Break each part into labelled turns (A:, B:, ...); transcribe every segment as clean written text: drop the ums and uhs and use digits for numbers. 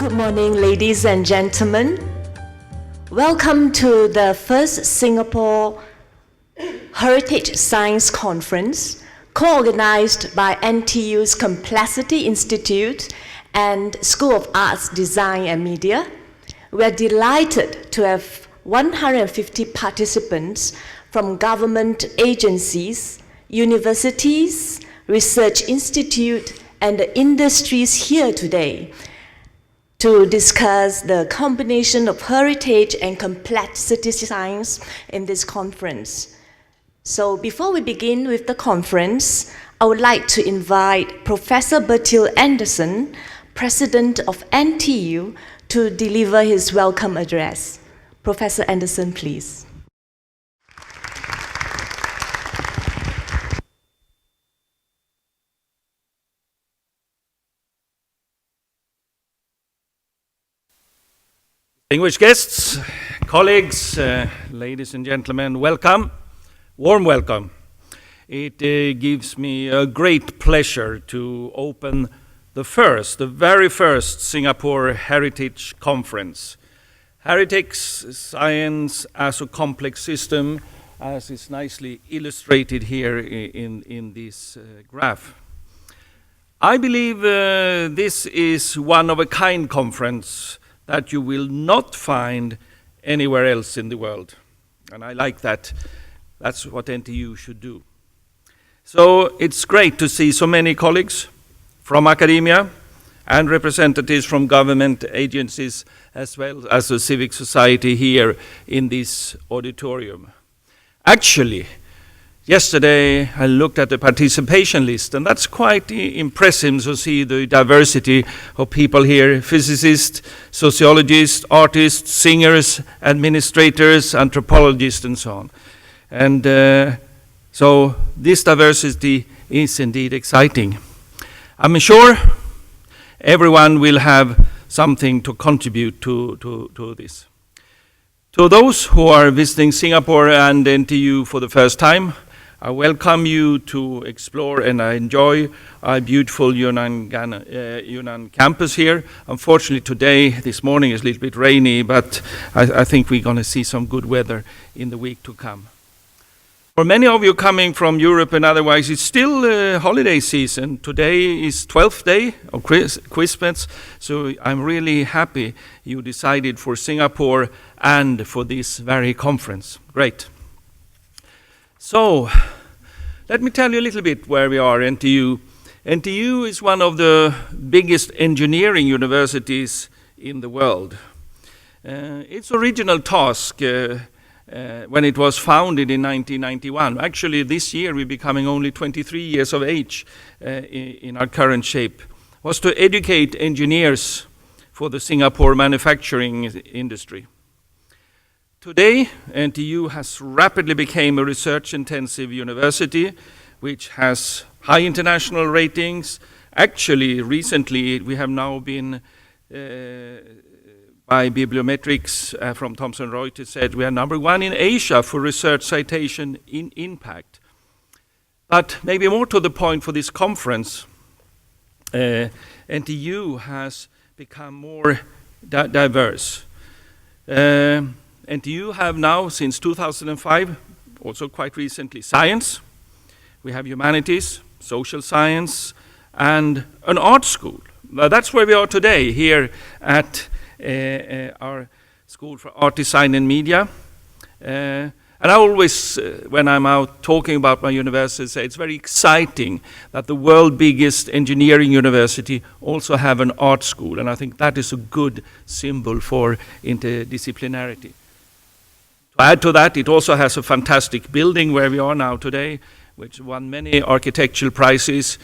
A: Good morning, ladies and gentlemen. Welcome to the first Singapore Heritage Science Conference, co-organized by NTU's Complexity Institute and School of Arts, Design and Media. We are delighted to have 150 participants from government agencies, universities, research institutes, and the industries here today to discuss the combination of heritage and complexity science in this conference. So before we begin with the conference, I would like to invite Professor Bertil Andersson, President of NTU, to deliver his welcome address. Professor Andersson, please.
B: Distinguished guests, colleagues, ladies and gentlemen, welcome, warm welcome. It gives me a great pleasure to open the very first Singapore Heritage Conference. Heritage science as a complex system, as is nicely illustrated here in this graph. I believe this is one of a kind conference that you will not find anywhere else in the world. And I like that. That's what NTU should do. So it's great to see so many colleagues from academia and representatives from government agencies as well as the civic society here in this auditorium. Actually, yesterday I looked at the participation list, and that's quite impressive to see the diversity of people here: physicists, sociologists, artists, singers, administrators, anthropologists, and so on. And so this diversity is indeed exciting. I'm sure everyone will have something to contribute to this. To those who are visiting Singapore and NTU for the first time, I welcome you to explore and enjoy our beautiful Yunnan campus here. Unfortunately today, this morning is a little bit rainy, but I think we're going to see some good weather in the week to come. For many of you coming from Europe and otherwise, it's still holiday season. Today is 12th day of Christmas, so I'm really happy you decided for Singapore and for this very conference. Great. So, let me tell you a little bit where we are, NTU. NTU is one of the biggest engineering universities in the world. Its original task, when it was founded in 1991, actually this year we're becoming only 23 years of age in our current shape, was to educate engineers for the Singapore manufacturing industry. Today, NTU has rapidly become a research-intensive university which has high international ratings. Actually, recently, we have now been, by bibliometrics from Thomson Reuters, said we are #1 in Asia for research citation in impact. But maybe more to the point for this conference, NTU has become more diverse. NTU have now, since 2005, also quite recently, science. We have humanities, social science, and an art school. That's where we are today, here at our School for Art, Design and Media. And I always, when I'm out talking about my university, say it's very exciting that the world's biggest engineering university also have an art school. And I think that is a good symbol for interdisciplinarity. To add to that, it also has a fantastic building where we are now today, which won many architectural prizes.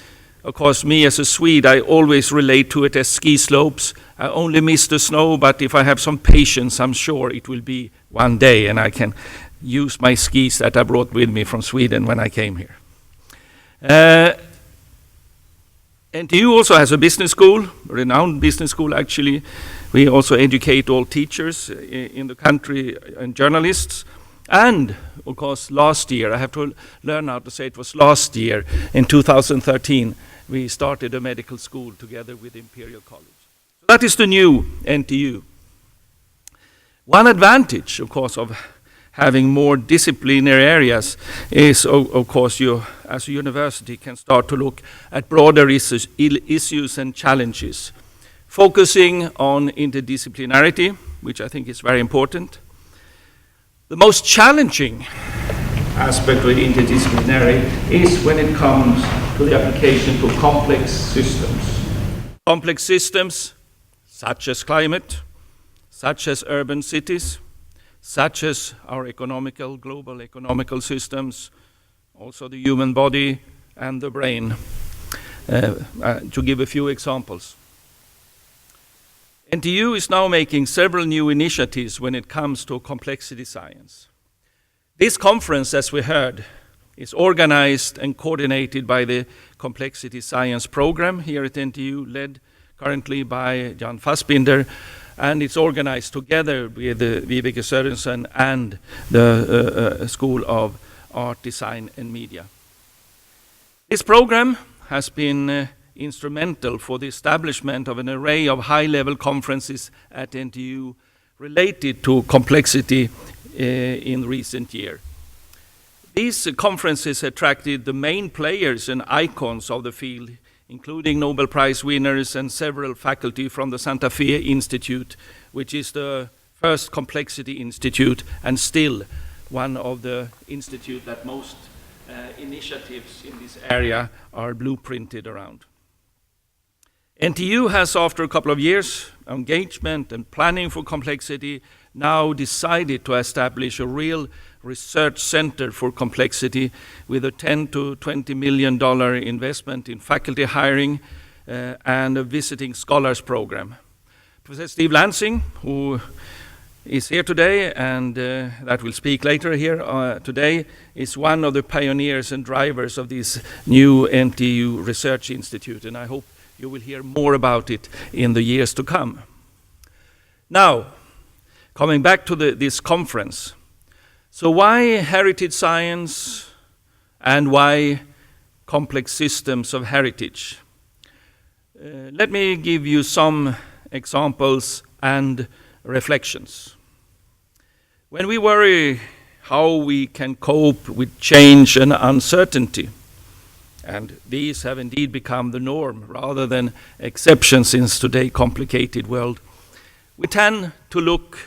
B: Of course, me as a Swede, I always relate to it as ski slopes. I only miss the snow, but if I have some patience, I'm sure it will be one day, and I can use my skis that I brought with me from Sweden when I came here. NTU also has a business school, a renowned business school actually. We also educate all teachers in the country and journalists. And, of course, last year, I have to learn how to say it was last year, in 2013, we started a medical school together with Imperial College. So That is the new NTU. One advantage, of course, of having more disciplinary areas is, of course, you as a university can start to look at broader issues and challenges, focusing on interdisciplinarity, which I think is very important. The most challenging aspect of interdisciplinary is when it comes to the application to complex systems. Complex systems such as climate, such as urban cities, such as our global economical systems, also the human body and the brain, to give a few examples. NTU is now making several new initiatives when it comes to complexity science. This conference, as we heard, is organized and coordinated by the Complexity Science Program here at NTU, led currently by Jan Fassbinder, and it's organized together with Vibeke Sørensen and the School of Art, Design and Media. This program has been instrumental for the establishment of an array of high-level conferences at NTU related to complexity in recent years. These conferences attracted the main players and icons of the field, including Nobel Prize winners and several faculty from the Santa Fe Institute, which is the first complexity institute and still one of the institutes that most initiatives in this area are blueprinted around. NTU has, after a couple of years engagement and planning for complexity, now decided to establish a real research center for complexity with a $10 to $20 million investment in faculty hiring and a visiting scholars program. Professor Steve Lansing, who is here today and that will speak later here today, is one of the pioneers and drivers of this new NTU Research Institute, and I hope you will hear more about it in the years to come. Now, coming back to this conference. So why heritage science and why complex systems of heritage? Let me give you some examples and reflections. When we worry how we can cope with change and uncertainty, and these have indeed become the norm rather than exceptions in today's complicated world, we tend to look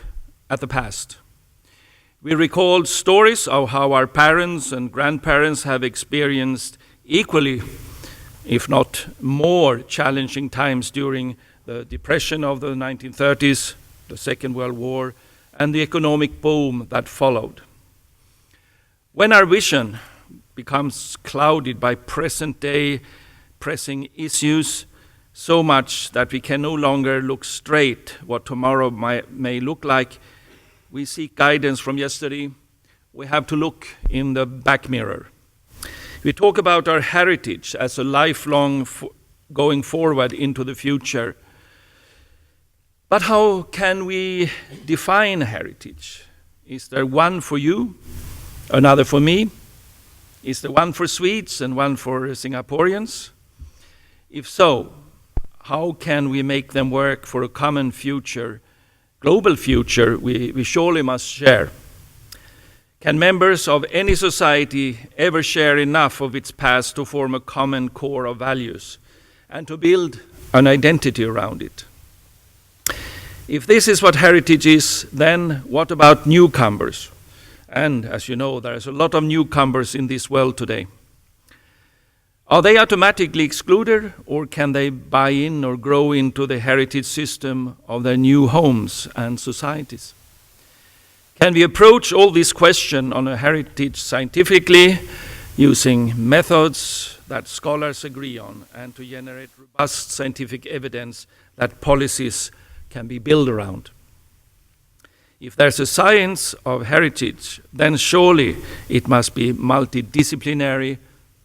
B: at the past. We recall stories of how our parents and grandparents have experienced equally, if not more, challenging times during the Depression of the 1930s, the Second World War, and the economic boom that followed. When our vision becomes clouded by present-day pressing issues, so much that we can no longer look straight what tomorrow may look like, we seek guidance from yesterday. We have to look in the back mirror. We talk about our heritage as a lifelong going forward into the future. But how can we define heritage? Is there one for you, another for me? Is there one for Swedes and one for Singaporeans? If so, how can we make them work for a common future, global future we surely must share? Can members of any society ever share enough of its past to form a common core of values and to build an identity around it? If this is what heritage is, then what about newcomers? And as you know, there's a lot of newcomers in this world today. Are they automatically excluded, or can they buy in or grow into the heritage system of their new homes and societies? Can we approach all these questions on a heritage scientifically, using methods that scholars agree on, and to generate robust scientific evidence that policies can be built around? If there's a science of heritage, then surely it must be multidisciplinary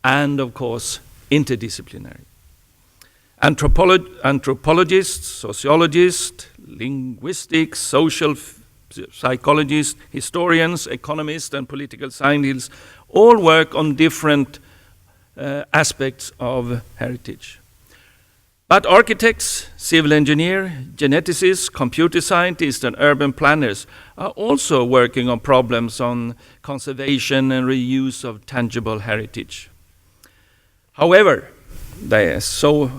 B: and, of course, interdisciplinary. Anthropologists, sociologists, linguistics, social psychologists, historians, economists, and political scientists all work on different aspects of heritage. But architects, civil engineers, geneticists, computer scientists, and urban planners are also working on problems on conservation and reuse of tangible heritage. However, they so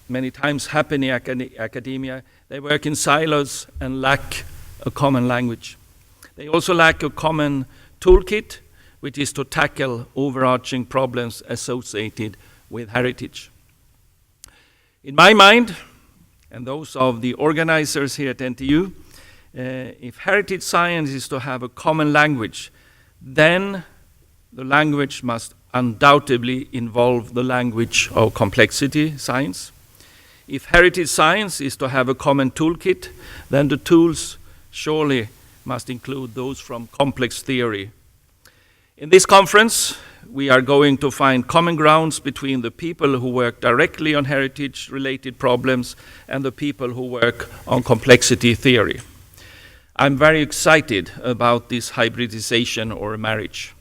B: many times happen in academia, they work in silos and lack a common language. They also lack a common toolkit, which is to tackle overarching problems associated with heritage. In my mind, and those of the organizers here at NTU, if heritage science is to have a common language, then the language must undoubtedly involve the language of complexity science. If heritage science is to have a common toolkit, then the tools surely must include those from complex theory. In this conference, we are going to find common grounds between the people who work directly on heritage-related problems and the people who work on complexity theory. I'm very excited about this hybridization or marriage.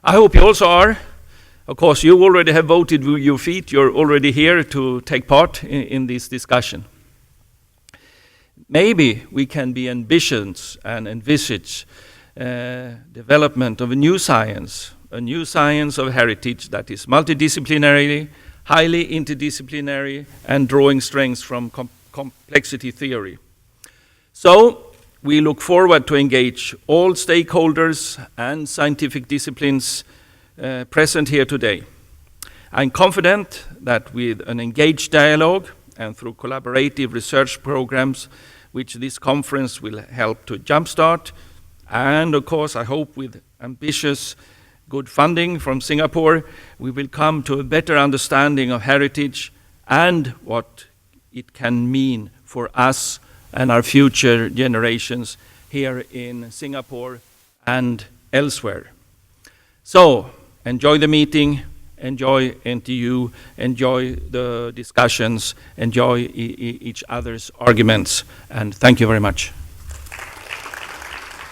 B: I hope you also are. Of course, you already have voted with your feet. You're already here to take part in this discussion. Maybe we can be ambitious and envisage development of a new science of heritage that is multidisciplinary, highly interdisciplinary, and drawing strengths from complexity theory. So we look forward to engage all stakeholders and scientific disciplines present here today. I'm confident that with an engaged dialogue and through collaborative research programs, which this conference will help to jumpstart, and of course, I hope with ambitious, good funding from Singapore, we will come to a better understanding of heritage and what it can mean for us and our future generations here in Singapore and elsewhere. So, enjoy the meeting, enjoy NTU, enjoy the discussions, enjoy each other's arguments, and thank you very much.